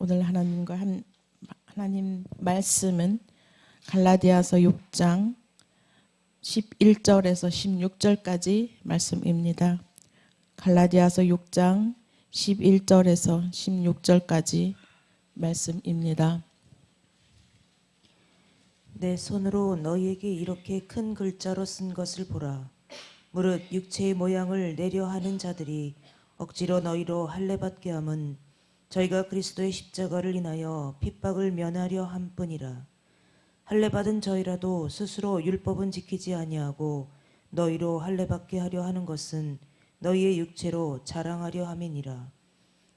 오늘 하나님 말씀은 갈라디아서 6장 11절에서 16절까지 말씀입니다. 갈라디아서 6장 11절에서 16절까지 말씀입니다. 내 손으로 너희에게 이렇게 큰 글자로 쓴 것을 보라. 무릇 육체의 모양을 내려 하는 자들이 억지로 너희로 할례받게 함은 저희가 그리스도의 십자가를 인하여 핍박을 면하려 함뿐이라. 할례받은 저희라도 스스로 율법은 지키지 아니하고 너희로 할례받게 하려 하는 것은 너희의 육체로 자랑하려 함이니라.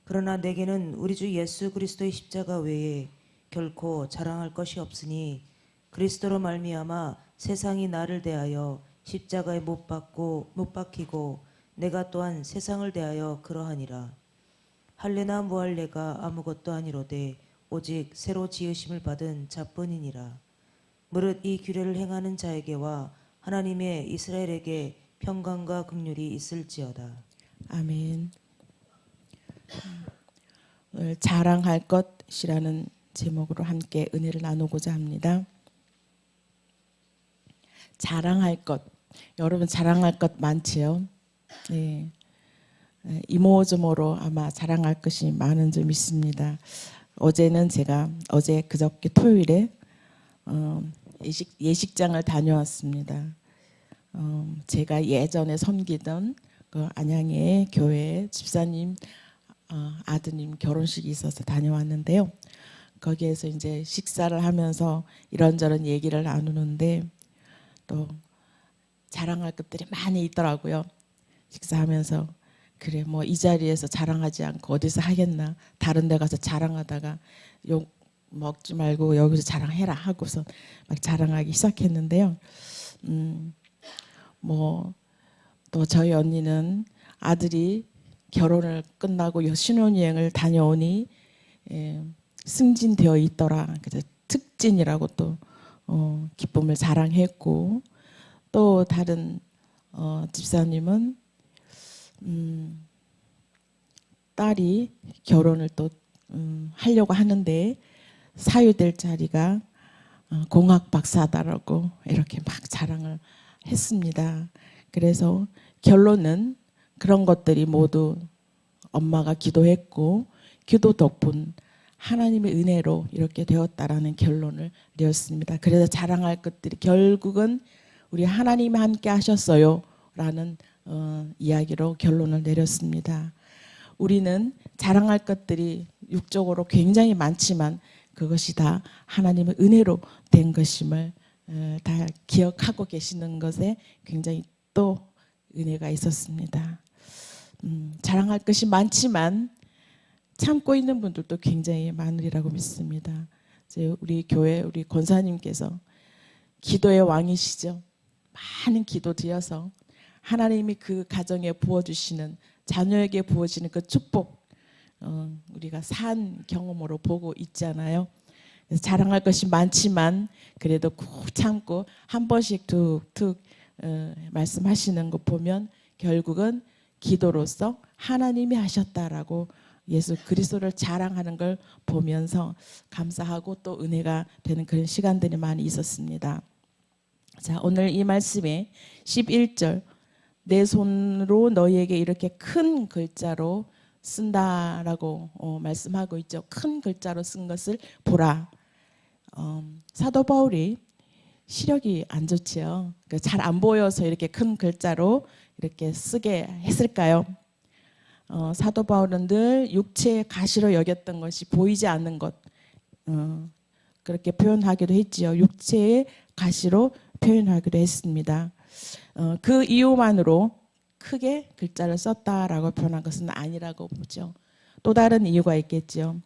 그러나 내게는 우리 주 예수 그리스도의 십자가 외에 결코 자랑할 것이 없으니 그리스도로 말미암아 세상이 나를 대하여 십자가에 못 박히고 내가 또한 세상을 대하여 그러하니라. 할례나 무할례가 아무것도 아니로되 오직 새로 지으심을 받은 자뿐이니라. 무릇 이 규례를 행하는 자에게와 하나님의 이스라엘에게 평강과 긍휼이 있을지어다. 아멘. 오늘 자랑할 것이라는 제목으로 함께 은혜를 나누고자 합니다. 자랑할 것, 여러분 자랑할 것 많지요? 네. 이모저모로 아마 자랑할 것이 많은 점 있습니다. 어제는 제가 그저께 토요일에 예식장을 다녀왔습니다. 제가 예전에 섬기던 그 안양의 교회 집사님 아드님 결혼식이 있어서 다녀왔는데요. 거기에서 이제 식사를 하면서 이런저런 얘기를 나누는데 또 자랑할 것들이 많이 있더라고요. 식사하면서 그래 뭐 이 자리에서 자랑하지 않고 어디서 하겠나, 다른 데 가서 자랑하다가 욕 먹지 말고 여기서 자랑해라 하고서 막 자랑하기 시작했는데요. 뭐 또 저희 언니는 아들이 결혼을 끝나고 신혼여행을 다녀오니 승진되어 있더라. 그래서 특진이라고 또 기쁨을 자랑했고, 또 다른 집사님은 딸이 결혼을 또 하려고 하는데 사유될 자리가 공학 박사다라고 이렇게 막 자랑을 했습니다. 그래서 결론은 그런 것들이 모두 엄마가 기도했고 기도 덕분 하나님의 은혜로 이렇게 되었다라는 결론을 내었습니다. 그래서 자랑할 것들이 결국은 우리 하나님이 함께 하셨어요 라는 이야기로 결론을 내렸습니다. 우리는 자랑할 것들이 육적으로 굉장히 많지만 그것이 다 하나님의 은혜로 된 것임을 다 기억하고 계시는 것에 굉장히 또 은혜가 있었습니다. 자랑할 것이 많지만 참고 있는 분들도 굉장히 많으리라고 믿습니다. 이제 우리 교회 우리 권사님께서 기도의 왕이시죠. 많은 기도 드려서 하나님이 그 가정에 부어주시는, 자녀에게 부어지는 그 축복 우리가 산 경험으로 보고 있잖아요. 그래서 자랑할 것이 많지만 그래도 꾹 참고 한 번씩 툭툭 말씀하시는 거 보면 결국은 기도로서 하나님이 하셨다라고 예수 그리스도를 자랑하는 걸 보면서 감사하고 또 은혜가 되는 그런 시간들이 많이 있었습니다. 자, 오늘 이 말씀에 11절 내 손으로 너희에게 이렇게 큰 글자로 쓴다라고 말씀하고 있죠. 큰 글자로 쓴 것을 보라. 사도 바울이 시력이 안 좋지요. 잘 안 보여서 이렇게 큰 글자로 이렇게 쓰게 했을까요? 사도 바울은 늘 육체의 가시로 여겼던 것이 보이지 않는 것, 그렇게 표현하기도 했지요. 육체의 가시로 표현하기도 했습니다. 그 이유만으로 크게 글자를 썼다라고 표현한 것은 아니라고 보죠. 또 다른 이유가 있겠죠.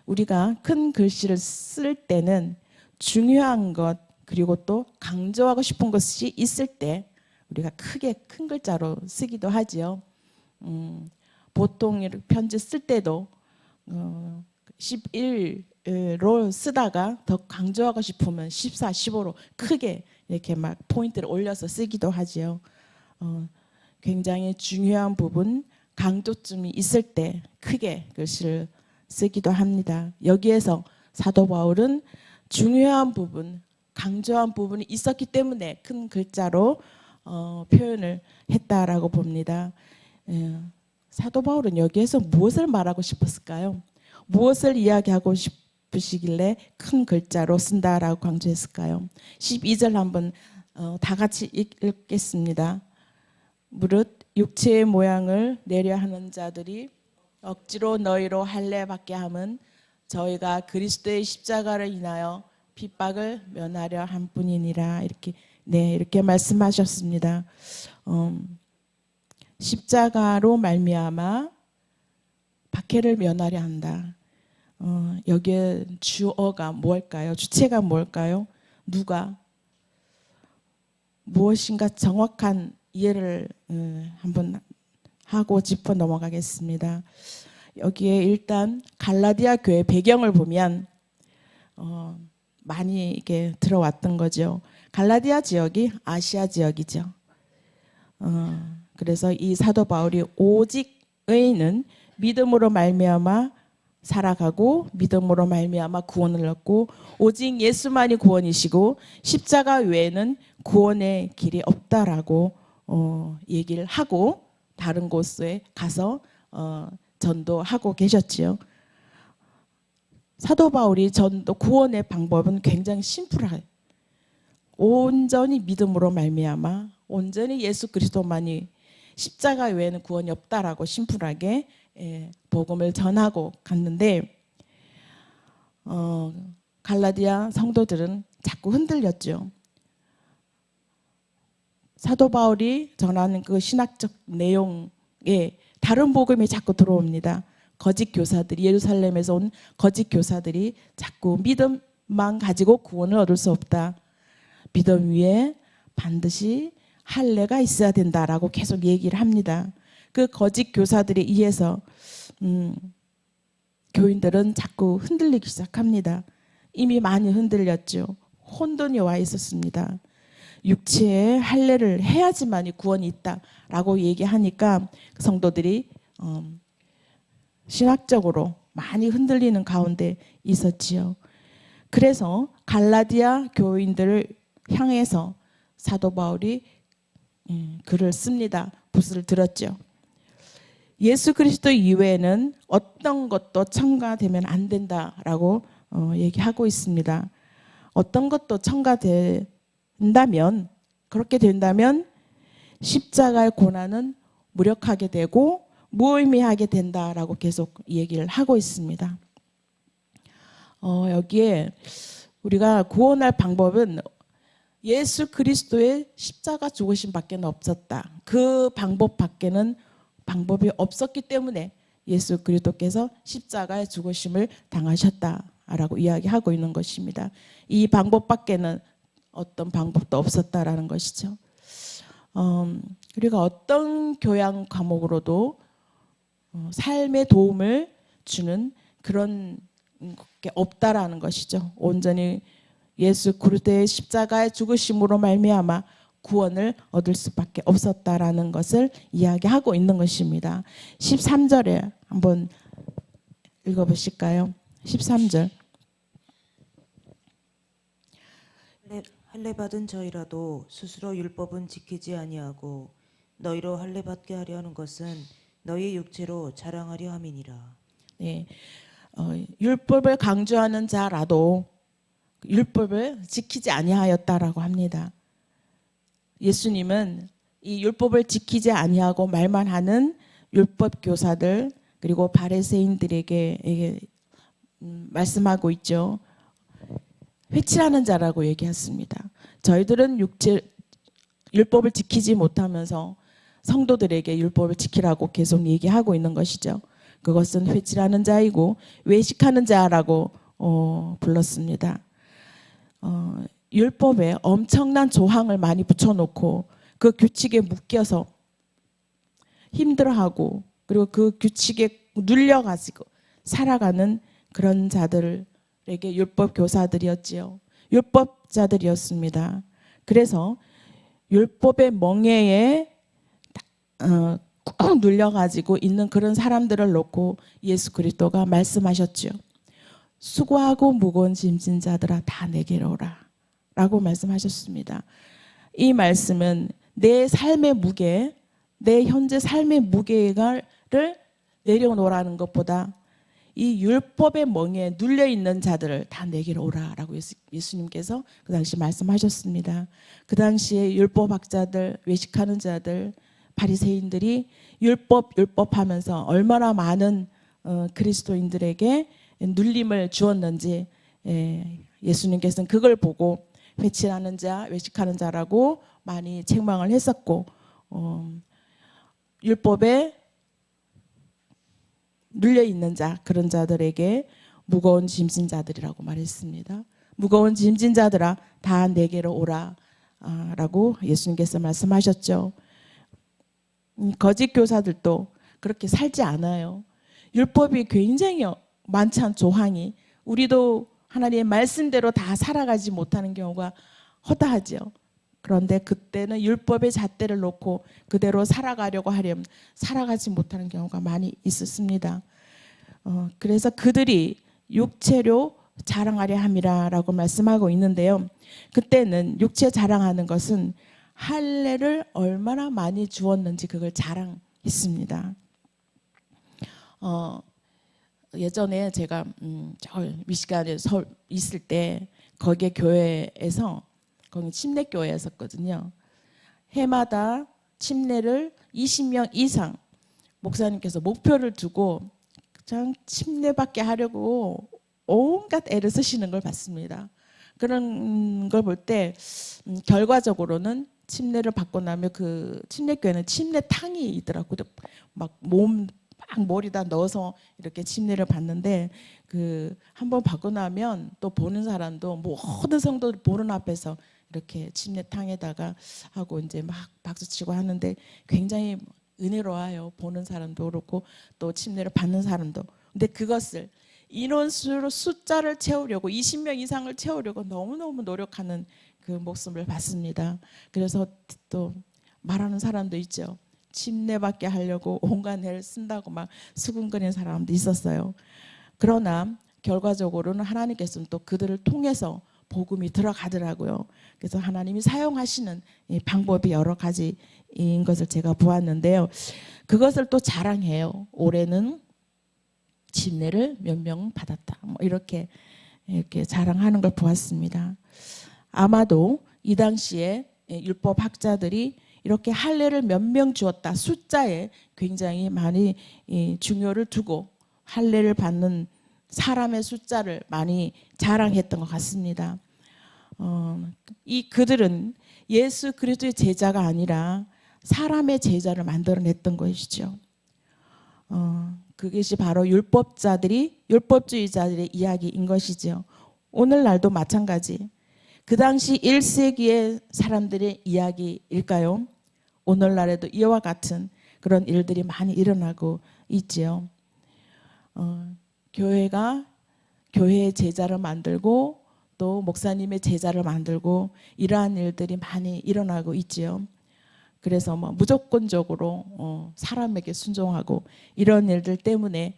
우리가 큰 글씨를 쓸 때는 중요한 것 그리고 또 강조하고 싶은 것이 있을 때 우리가 크게 큰 글자로 쓰기도 하지요. 보통 편지 쓸 때도 11로 쓰다가 더 강조하고 싶으면 14, 15로 크게 이렇게 막 포인트를 올려서 쓰기도 하지요. 굉장히 중요한 부분, 강조점이 있을 때 크게 글씨를 쓰기도 합니다. 여기에서 사도 바울은 중요한 부분, 강조한 부분이 있었기 때문에 큰 글자로 표현을 했다라고 봅니다. 사도 바울은 여기에서 무엇을 말하고 싶었을까요? 무엇을 이야기하고 싶으시길래 큰 글자로 쓴다라고 강조했을까요? 12절 한번 다 같이 읽겠습니다. 무릇 육체의 모양을 내려 하는 자들이 억지로 너희로 할례받게 함은 저희가 그리스도의 십자가를 인하여 핍박을 면하려 한 뿐이니라. 이렇게 말씀하셨습니다. 십자가로 말미암아 박해를 면하려 한다. 여기에 주어가 뭘까요? 주체가 뭘까요? 누가? 무엇인가 정확한 이해를 한번 하고 짚어 넘어가겠습니다. 여기에 일단 갈라디아 교회 배경을 보면 많이 이게 들어왔던 거죠. 갈라디아 지역이 아시아 지역이죠. 그래서 이 사도 바울이 오직 의인은 믿음으로 말미암아 살아가고 믿음으로 말미암아 구원을 얻고 오직 예수만이 구원이시고 십자가 외에는 구원의 길이 없다라고 얘기를 하고 다른 곳에 가서 전도하고 계셨지요. 사도 바울이 전도 구원의 방법은 굉장히 심플해요. 온전히 믿음으로 말미암아 온전히 예수 그리스도만이 십자가 외에는 구원이 없다라고 심플하게 복음을 전하고 갔는데 갈라디아 성도들은 자꾸 흔들렸죠. 사도 바울이 전하는 그 신학적 내용에 다른 복음이 자꾸 들어옵니다. 거짓 교사들이 예루살렘에서 온 거짓 교사들이 자꾸 믿음만 가지고 구원을 얻을 수 없다. 믿음 위에 반드시 할례가 있어야 된다라고 계속 얘기를 합니다. 그 거짓 교사들에 의해서 교인들은 자꾸 흔들리기 시작합니다. 이미 많이 흔들렸죠. 혼돈이 와 있었습니다. 육체에 할례를 해야지만이 구원이 있다라고 얘기하니까 성도들이 신학적으로 많이 흔들리는 가운데 있었지요. 그래서 갈라디아 교인들을 향해서 사도 바울이 글을 씁니다. 붓을 들었죠. 예수 그리스도 이외에는 어떤 것도 첨가되면 안 된다라고 얘기하고 있습니다. 어떤 것도 첨가된다면 그렇게 된다면 십자가의 고난은 무력하게 되고 무의미하게 된다라고 계속 얘기를 하고 있습니다. 여기에 우리가 구원할 방법은 예수 그리스도의 십자가 죽으심밖에 없었다. 그 방법밖에는 방법이 없었기 때문에 예수 그리스도께서 십자가의 죽으심을 당하셨다라고 이야기하고 있는 것입니다. 이 방법밖에는 어떤 방법도 없었다라는 것이죠. 우리가 어떤 교양 과목으로도 삶에 도움을 주는 그런 게 없다라는 것이죠. 온전히 예수 그리스도의 십자가의 죽으심으로 말미암아 구원을 얻을 수밖에 없었다라는 것을 이야기하고 있는 것입니다. 13절에 한번 읽어보실까요? 13절. 할례 받은 저희라도 스스로 율법은 지키지 아니하고 너희로 할례 받게 하려 하는 것은 너희 육체로 자랑하려 함이니라. 네, 율법을 강조하는 자라도 율법을 지키지 아니하였다라고 합니다. 예수님은 이 율법을 지키지 아니하고 말만 하는 율법 교사들 그리고 바리새인들에게 말씀하고 있죠. 회칠하는 자라고 얘기했습니다. 저희들은 율법을 지키지 못하면서 성도들에게 율법을 지키라고 계속 얘기하고 있는 것이죠. 그것은 회칠하는 자이고 외식하는 자라고 불렀습니다. 율법에 엄청난 조항을 많이 붙여놓고 그 규칙에 묶여서 힘들어하고 그리고 그 규칙에 눌려가지고 살아가는 그런 자들에게 율법 교사들이었지요. 율법자들이었습니다. 그래서 율법의 멍에에 꾹 꾹 눌려가지고 있는 그런 사람들을 놓고 예수 그리스도가 말씀하셨죠. 수고하고 무거운 짐진 자들아 다 내게로 오라 라고 말씀하셨습니다. 이 말씀은 내 삶의 무게, 내 현재 삶의 무게를 내려놓으라는 것보다 이 율법의 멍에 눌려 있는 자들을 다 내게로 오라라고 예수님께서 그 당시 말씀하셨습니다. 그 당시에 율법학자들, 외식하는 자들, 바리새인들이 율법 하면서 얼마나 많은 그리스도인들에게 눌림을 주었는지 예수님께서는 그걸 보고 회칠하는 자, 외식하는 자라고 많이 책망을 했었고 율법에 눌려 있는 자, 그런 자들에게 무거운 짐진 자들이라고 말했습니다. 무거운 짐진 자들아 다 내게로 오라 라고 예수님께서 말씀하셨죠. 거짓 교사들도 그렇게 살지 않아요. 율법이 굉장히 많찬 조항이 우리도 하나님의 말씀대로 다 살아가지 못하는 경우가 허다하죠. 그런데 그때는 율법의 잣대를 놓고 그대로 살아가려고 하려면 살아가지 못하는 경우가 많이 있었습니다. 그래서 그들이 육체로 자랑하려 함이라라고 말씀하고 있는데요. 그때는 육체 자랑하는 것은 할례를 얼마나 많이 주었는지 그걸 자랑했습니다. 예전에 제가 저 미시간에 있을 때 거기에 교회에서 거기 침례교회였었거든요. 해마다 침례를 20명 이상 목사님께서 목표를 두고 그냥 침례받게 하려고 온갖 애를 쓰시는 걸 봤습니다. 그런 걸 볼 때 결과적으로는 침례를 받고 나면 그 침례교회는 침례탕이 있더라고요. 막 머리다 넣어서 이렇게 침례를 받는데 그 한번 받고 나면 또 보는 사람도 모든 성도들 보는 앞에서 이렇게 침례탕에다가 하고 이제 막 박수치고 하는데 굉장히 은혜로워요. 보는 사람도 그렇고 또 침례를 받는 사람도. 근데 그것을 인원수로 숫자를 채우려고 20명 이상을 채우려고 너무너무 노력하는 그 모습을 봤습니다. 그래서 또 말하는 사람도 있죠. 침례받게 하려고 온갖 애를 쓴다고 막 수군거리는 사람도 있었어요. 그러나 결과적으로는 하나님께서는 또 그들을 통해서 복음이 들어가더라고요. 그래서 하나님이 사용하시는 방법이 여러 가지인 것을 제가 보았는데요. 그것을 또 자랑해요. 올해는 침례를 몇 명 받았다. 이렇게 자랑하는 걸 보았습니다. 아마도 이 당시에 율법 학자들이 이렇게 할례를 몇 명 주었다. 숫자에 굉장히 많이 중요를 두고 할례를 받는 사람의 숫자를 많이 자랑했던 것 같습니다. 그들은 예수 그리스도의 제자가 아니라 사람의 제자를 만들어냈던 것이죠. 그것이 바로 율법주의자들의 이야기인 것이죠. 오늘날도 마찬가지. 그 당시 1세기의 사람들의 이야기일까요? 오늘날에도 이와 같은 그런 일들이 많이 일어나고 있지요. 교회가 교회의 제자를 만들고 또 목사님의 제자를 만들고 이러한 일들이 많이 일어나고 있지요. 그래서 무조건적으로 사람에게 순종하고 이런 일들 때문에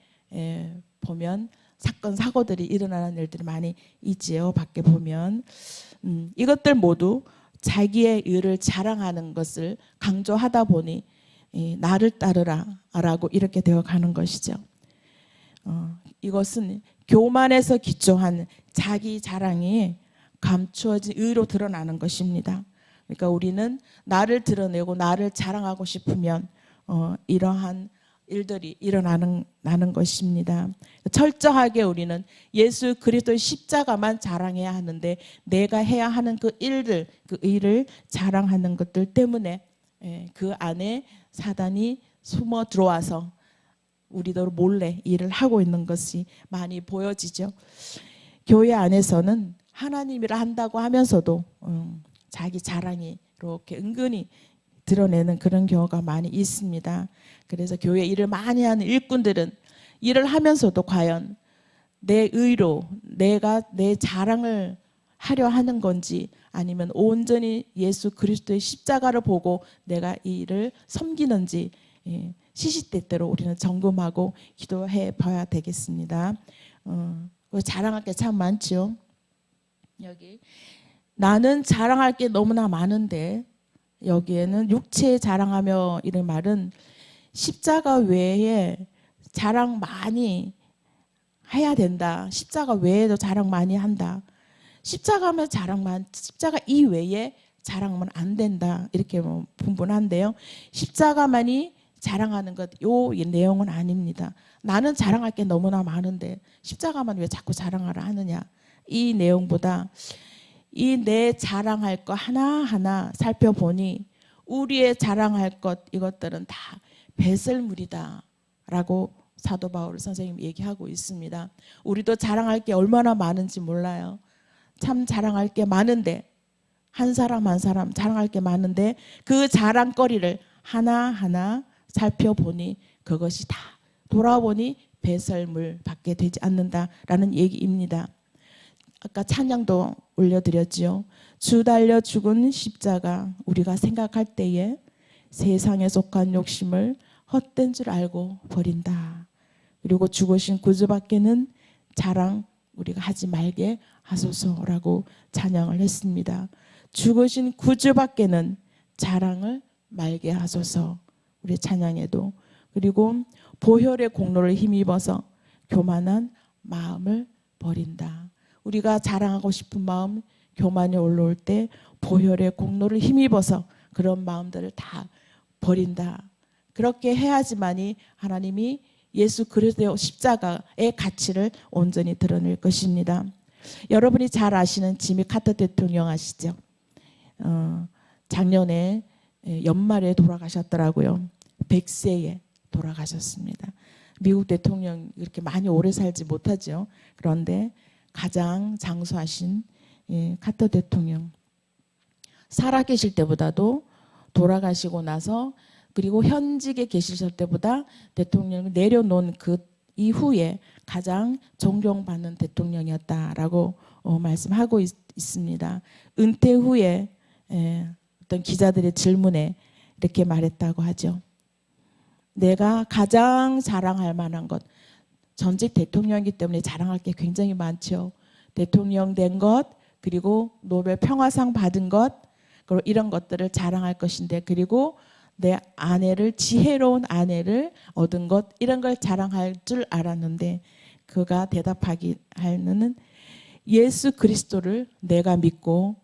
보면 사건 사고들이 일어나는 일들이 많이 있지요. 밖에 보면 이것들 모두 자기의 의를 자랑하는 것을 강조하다 보니 나를 따르라라고 이렇게 되어가는 것이죠. 이것은 교만에서 기초한 자기 자랑이 감추어진 의로 드러나는 것입니다. 그러니까 우리는 나를 드러내고 나를 자랑하고 싶으면 이러한 일들이 일어나는 것입니다. 철저하게 우리는 예수 그리스도의 십자가만 자랑해야 하는데 내가 해야 하는 그 일들, 그 일을 자랑하는 것들 때문에 그 안에 사단이 숨어 들어와서 우리도 몰래 일을 하고 있는 것이 많이 보여지죠. 교회 안에서는 하나님이라 한다고 하면서도 자기 자랑이 이렇게 은근히 드러내는 그런 경우가 많이 있습니다. 그래서 교회 일을 많이 하는 일꾼들은 일을 하면서도 과연 내 의로 내가 내 자랑을 하려 하는 건지 아니면 온전히 예수 그리스도의 십자가를 보고 내가 이 일을 섬기는지 시시때때로 우리는 점검하고 기도해 봐야 되겠습니다. 자랑할 게 참 많죠. 여기 나는 자랑할 게 너무나 많은데, 여기에는 육체 자랑하며 이런 말은 십자가 외에 자랑 많이 해야 된다. 십자가 외에도 자랑 많이 한다. 십자가면 자랑만, 십자가 이외에 자랑하면 안 된다. 이렇게 분분한데요. 십자가만이 자랑하는 것, 요 내용은 아닙니다. 나는 자랑할 게 너무나 많은데 십자가만 왜 자꾸 자랑하라 하느냐. 이 내용보다 이 내 자랑할 거 하나하나 살펴보니 우리의 자랑할 것, 이것들은 다 배설물이다 라고 사도 바울 선생님이 얘기하고 있습니다. 우리도 자랑할 게 얼마나 많은지 몰라요. 참 자랑할 게 많은데, 한 사람 한 사람 자랑할 게 많은데 그 자랑거리를 하나하나 살펴보니 그것이 다 돌아보니 배설물 밖에 되지 않는다라는 얘기입니다. 아까 찬양도 올려드렸지요. 주 달려 죽은 십자가, 우리가 생각할 때에 세상에 속한 욕심을 헛된 줄 알고 버린다. 그리고 죽으신 구주밖에는 자랑 우리가 하지 말게 하소서라고 찬양을 했습니다. 죽으신 구주밖에는 자랑을 말게 하소서, 우리 찬양에도. 그리고 보혈의 공로를 힘입어서 교만한 마음을 버린다. 우리가 자랑하고 싶은 마음, 교만이 올라올 때 보혈의 공로를 힘입어서 그런 마음들을 다 버린다. 그렇게 해야지만이 하나님이 예수 그리스도의 십자가의 가치를 온전히 드러낼 것입니다. 여러분이 잘 아시는 지미 카터 대통령 아시죠? 작년에 연말에 돌아가셨더라고요. 100세에 돌아가셨습니다. 미국 대통령 이렇게 많이 오래 살지 못하죠. 그런데 가장 장수하신 카터 대통령, 살아계실 때보다도 돌아가시고 나서, 그리고 현직에 계실 때보다 대통령을 내려놓은 그 이후에 가장 존경받는 대통령이었다라고 말씀하고 있습니다. 은퇴 후에 어떤 기자들의 질문에 이렇게 말했다고 하죠. 내가 가장 자랑할 만한 것, 전직 대통령이기 때문에 자랑할 게 굉장히 많죠. 대통령 된 것, 그리고 노벨 평화상 받은 것, 그리고 이런 것들을 자랑할 것인데, 그리고 내 아내를, 지혜로운 아내를 얻은 것, 이런 걸 자랑할 줄 알았는데 그가 대답하기는 예수 그리스도를 내가 믿고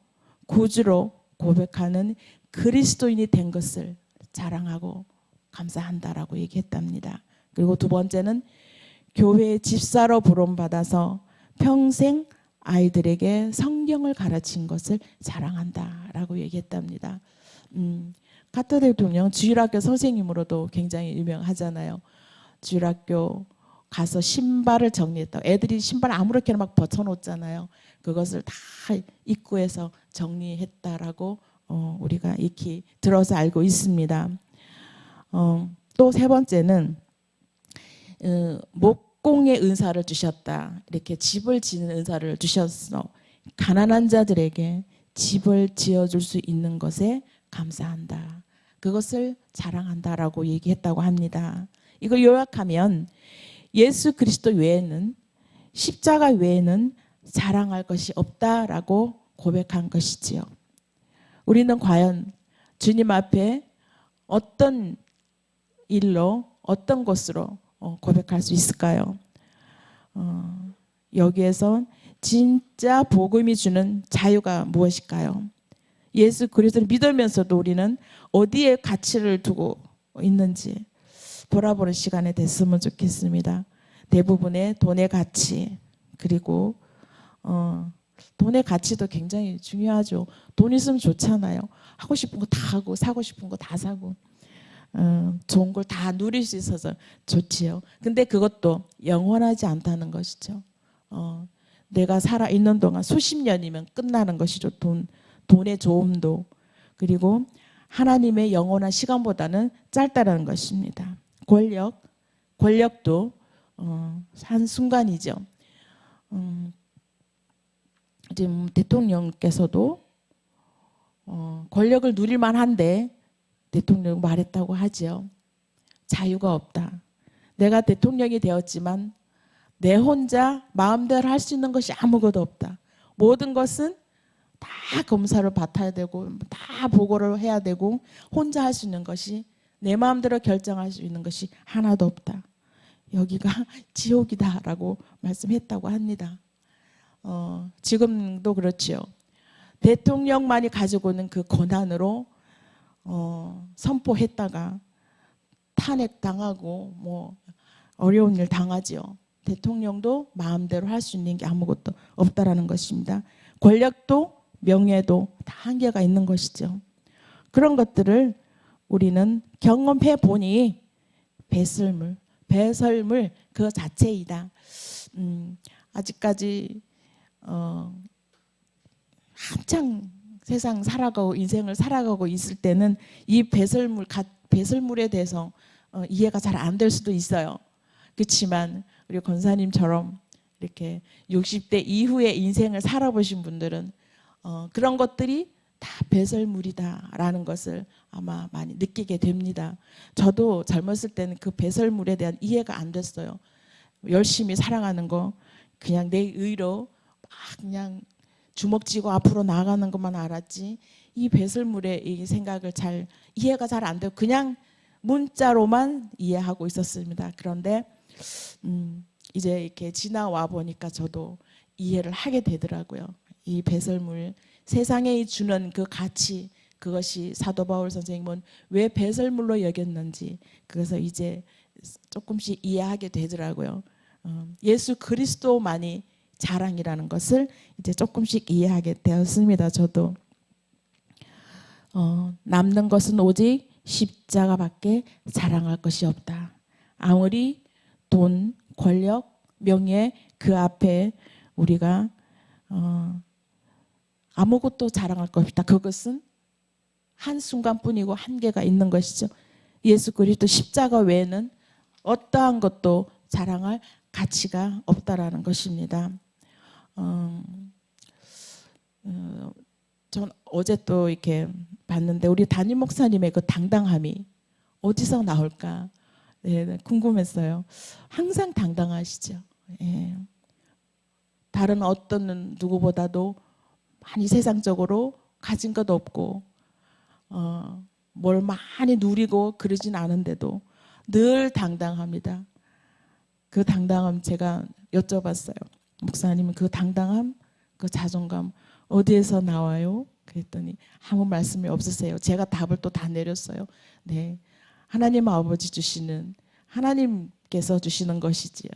구주로 고백하는 그리스도인이 된 것을 자랑하고 감사한다라고 얘기했답니다. 그리고 두 번째는 교회의 집사로 부름받아서 평생 아이들에게 성경을 가르친 것을 자랑한다라고 얘기했답니다. 카터 대통령 주일학교 선생님으로도 굉장히 유명하잖아요. 주일학교 가서 신발을 정리했다고. 애들이 신발 아무렇게나 막 벗어놓잖아요. 그것을 다 입구에서 정리했다라고 우리가 익히 들어서 알고 있습니다. 또 세 번째는 목공의 은사를 주셨다. 이렇게 집을 지는 은사를 주셔서 가난한 자들에게 집을 지어줄 수 있는 것에 감사한다. 그것을 자랑한다라고 얘기했다고 합니다. 이걸 요약하면 예수 그리스도 외에는, 십자가 외에는 자랑할 것이 없다라고 고백한 것이지요. 우리는 과연 주님 앞에 어떤 일로, 어떤 것으로 고백할 수 있을까요? 여기에서 진짜 복음이 주는 자유가 무엇일까요? 예수 그리스도를 믿으면서도 우리는 어디에 가치를 두고 있는지 돌아보는 시간이 됐으면 좋겠습니다. 대부분의 돈의 가치, 그리고 돈의 가치도 굉장히 중요하죠. 돈 있으면 좋잖아요. 하고 싶은 거 다 하고 사고 싶은 거 다 사고 좋은 걸 다 누릴 수 있어서 좋지요. 근데 그것도 영원하지 않다는 것이죠. 내가 살아있는 동안 수십 년이면 끝나는 것이죠. 돈의 좋음도. 그리고 하나님의 영원한 시간보다는 짧다는 것입니다. 권력도 한 순간이죠. 지금 대통령께서도 권력을 누릴 만한데 대통령 말했다고 하죠. 자유가 없다. 내가 대통령이 되었지만 내 혼자 마음대로 할 수 있는 것이 아무것도 없다. 모든 것은 다 검사를 받아야 되고 다 보고를 해야 되고 혼자 할 수 있는 것이 내 마음대로 결정할 수 있는 것이 하나도 없다. 여기가 지옥이다라고 말씀했다고 합니다. 지금도 그렇지요. 대통령만이 가지고 있는 그 권한으로 선포했다가 탄핵당하고 뭐 어려운 일 당하지요. 대통령도 마음대로 할 수 있는 게 아무것도 없다라는 것입니다. 권력도 명예도 다 한계가 있는 것이죠. 그런 것들을 우리는 경험해 보니 배설물 그 자체이다. 아직까지 한창 세상 살아가고 인생을 살아가고 있을 때는 이 배설물에 대해서 이해가 잘 안 될 수도 있어요. 그렇지만 우리 권사님처럼 이렇게 60대 이후의 인생을 살아보신 분들은 그런 것들이 다 배설물이다라는 것을 아마 많이 느끼게 됩니다. 저도 젊었을 때는 그 배설물에 대한 이해가 안 됐어요. 열심히 사랑하는 거 그냥 내 의로 막 그냥 주먹 쥐고 앞으로 나아가는 것만 알았지 이 배설물의 이 생각을 이해가 잘 안 되고 그냥 문자로만 이해하고 있었습니다. 그런데 이제 이렇게 지나와 보니까 저도 이해를 하게 되더라고요. 이 배설물 세상에 주는 그 가치 그것이 사도 바울 선생님은 왜 배설물로 여겼는지 그래서 이제 조금씩 이해하게 되더라고요. 예수 그리스도만이 자랑이라는 것을 이제 조금씩 이해하게 되었습니다. 저도 남는 것은 오직 십자가밖에 자랑할 것이 없다. 아무리 돈, 권력, 명예 그 앞에 우리가 아무것도 자랑할 것 없다. 그것은 한순간뿐이고 한계가 있는 것이죠. 예수 그리스도 십자가 외에는 어떠한 것도 자랑할 가치가 없다라는 것입니다. 전 어제 또 이렇게 봤는데 우리 담임 목사님의 그 당당함이 어디서 나올까 궁금했어요. 항상 당당하시죠. 다른 어떤 누구보다도 많이 세상적으로 가진 것 없고 뭘 많이 누리고 그러진 않은데도 늘 당당합니다. 그 당당함 제가 여쭤봤어요. 목사님은 그 당당함, 그 자존감 어디에서 나와요? 그랬더니 아무 말씀이 없으세요. 제가 답을 또 다 내렸어요. 네, 하나님 아버지 주시는 하나님께서 주시는 것이지요.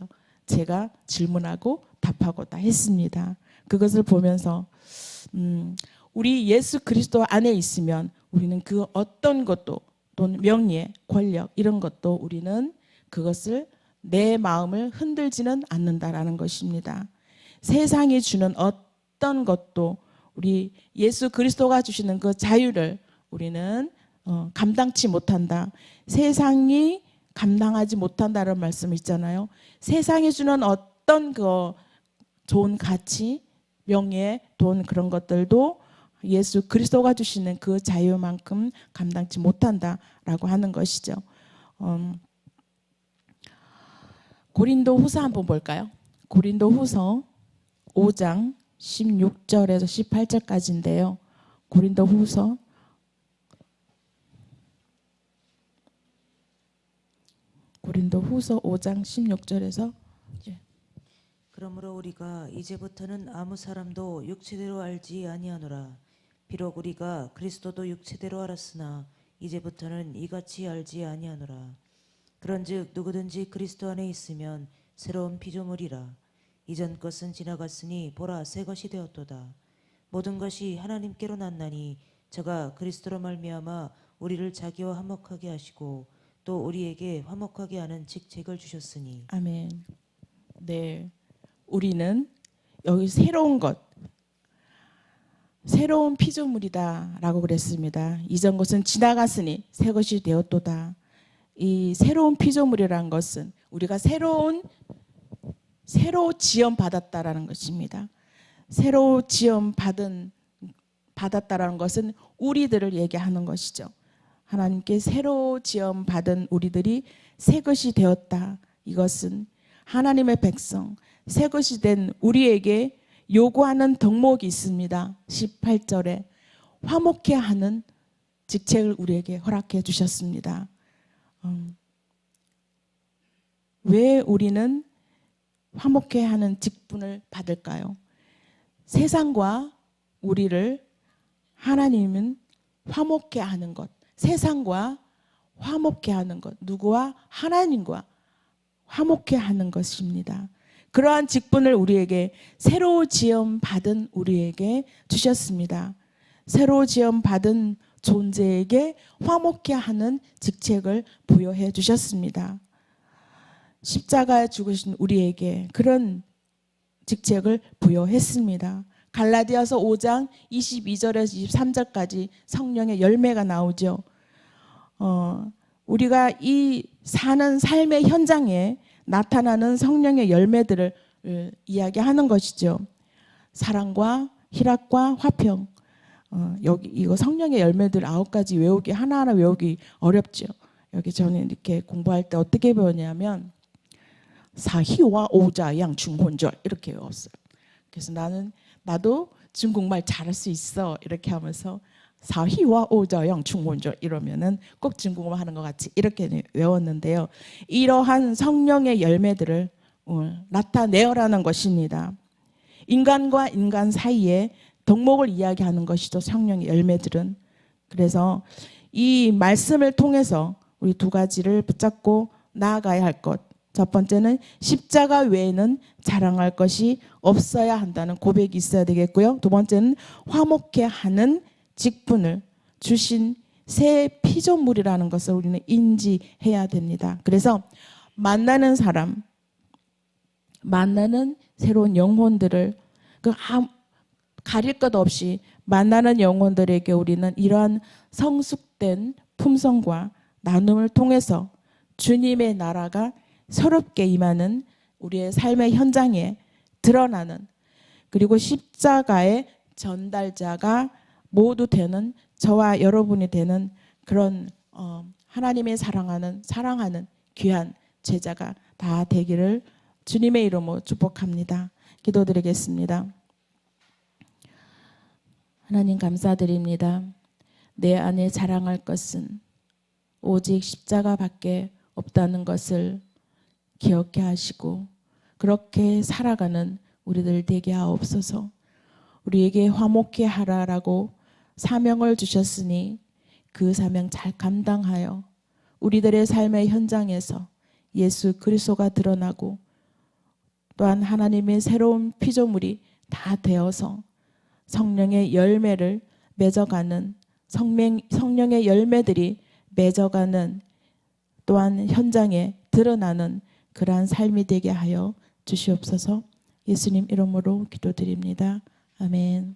제가 질문하고 답하고 다 했습니다. 그것을 보면서 우리 예수 그리스도 안에 있으면 우리는 그 어떤 것도 또는 명예, 권력 이런 것도 우리는 그것을 내 마음을 흔들지는 않는다라는 것입니다. 세상이 주는 어떤 것도 우리 예수 그리스도가 주시는 그 자유를 우리는 감당치 못한다. 세상이 감당하지 못한다는 말씀 있잖아요. 세상이 주는 어떤 그 좋은 가치, 명예, 돈 그런 것들도 예수 그리스도가 주시는 그 자유만큼 감당치 못한다라고 하는 것이죠. 고린도 후서 한번 볼까요? 고린도 후서 5장 16절에서 18절까지인데요. 고린도 후서 5장 16절에서 그러므로 우리가 이제부터는 아무 사람도 육체대로 알지 아니하노라. 비록 우리가 그리스도도 육체대로 알았으나 이제부터는 이같이 알지 아니하노라. 그런즉 누구든지 그리스도 안에 있으면 새로운 피조물이라. 이전 것은 지나갔으니 보라 새 것이 되었도다. 모든 것이 하나님께로 났나니 저가 그리스도로 말미암아 우리를 자기와 화목하게 하시고 또 우리에게 화목하게 하는 직책을 주셨으니. 아멘. 네, 우리는 여기 새로운 것, 새로운 피조물이다라고 그랬습니다. 이전 것은 지나갔으니 새 것이 되었도다. 이 새로운 피조물이라는 것은 우리가 새로 지음 받았다라는 것입니다. 새로 지음 받았다라는 것은 우리들을 얘기하는 것이죠. 하나님께 새로 지음 받은 우리들이 새 것이 되었다. 이것은 하나님의 백성, 새 것이 된 우리에게 요구하는 덕목이 있습니다. 18절에 화목해 하는 직책을 우리에게 허락해 주셨습니다. 왜 우리는 화목해 하는 직분을 받을까요? 세상과 우리를 하나님은 화목해 하는 것, 세상과 화목해 하는 것, 누구와? 하나님과 화목해 하는 것입니다. 그러한 직분을 우리에게 새로 지음 받은 우리에게 주셨습니다. 새로 지음 받은 존재에게 화목해 하는 직책을 부여해 주셨습니다. 십자가에 죽으신 우리에게 그런 직책을 부여했습니다. 갈라디아서 5장 22절에서 23절까지 성령의 열매가 나오죠. 우리가 이 사는 삶의 현장에 나타나는 성령의 열매들을 이야기하는 것이죠. 사랑과 희락과 화평. 여기 이거 성령의 열매들 9가지 외우기 하나하나 외우기 어렵죠. 여기 저는 이렇게 공부할 때 어떻게 배웠냐면 사희와 오자 양충혼절 이렇게 외웠어요. 그래서 나도 중국말 잘할 수 있어 이렇게 하면서 사희와 오자 양충혼절 이러면은 꼭 중국말 하는 것 같이 이렇게 외웠는데요. 이러한 성령의 열매들을 나타내어라는 것입니다. 인간과 인간 사이에 덕목을 이야기하는 것이죠. 성령의 열매들은. 그래서 이 말씀을 통해서 우리 2가지를 붙잡고 나아가야 할 것. 첫 번째는 십자가 외에는 자랑할 것이 없어야 한다는 고백이 있어야 되겠고요. 2번째는 화목해 하는 직분을 주신 새 피조물이라는 것을 우리는 인지해야 됩니다. 그래서 만나는 사람, 만나는 새로운 영혼들을 가릴 것 없이 만나는 영혼들에게 우리는 이러한 성숙된 품성과 나눔을 통해서 주님의 나라가 새롭게 임하는 우리의 삶의 현장에 드러나는, 그리고 십자가의 전달자가 모두 되는 저와 여러분이 되는 그런 하나님의 사랑하는 귀한 제자가 다 되기를 주님의 이름으로 축복합니다. 기도드리겠습니다. 하나님 감사드립니다. 내 안에 자랑할 것은 오직 십자가밖에 없다는 것을 기억해 하시고 그렇게 살아가는 우리들 되게 하옵소서. 우리에게 화목해 하라라고 사명을 주셨으니 그 사명 잘 감당하여 우리들의 삶의 현장에서 예수 그리스도가 드러나고 또한 하나님의 새로운 피조물이 다 되어서 성령의 열매를 맺어가는 성령의 열매들이 맺어가는 또한 현장에 드러나는 그러한 삶이 되게 하여 주시옵소서. 예수님 이름으로 기도드립니다. 아멘.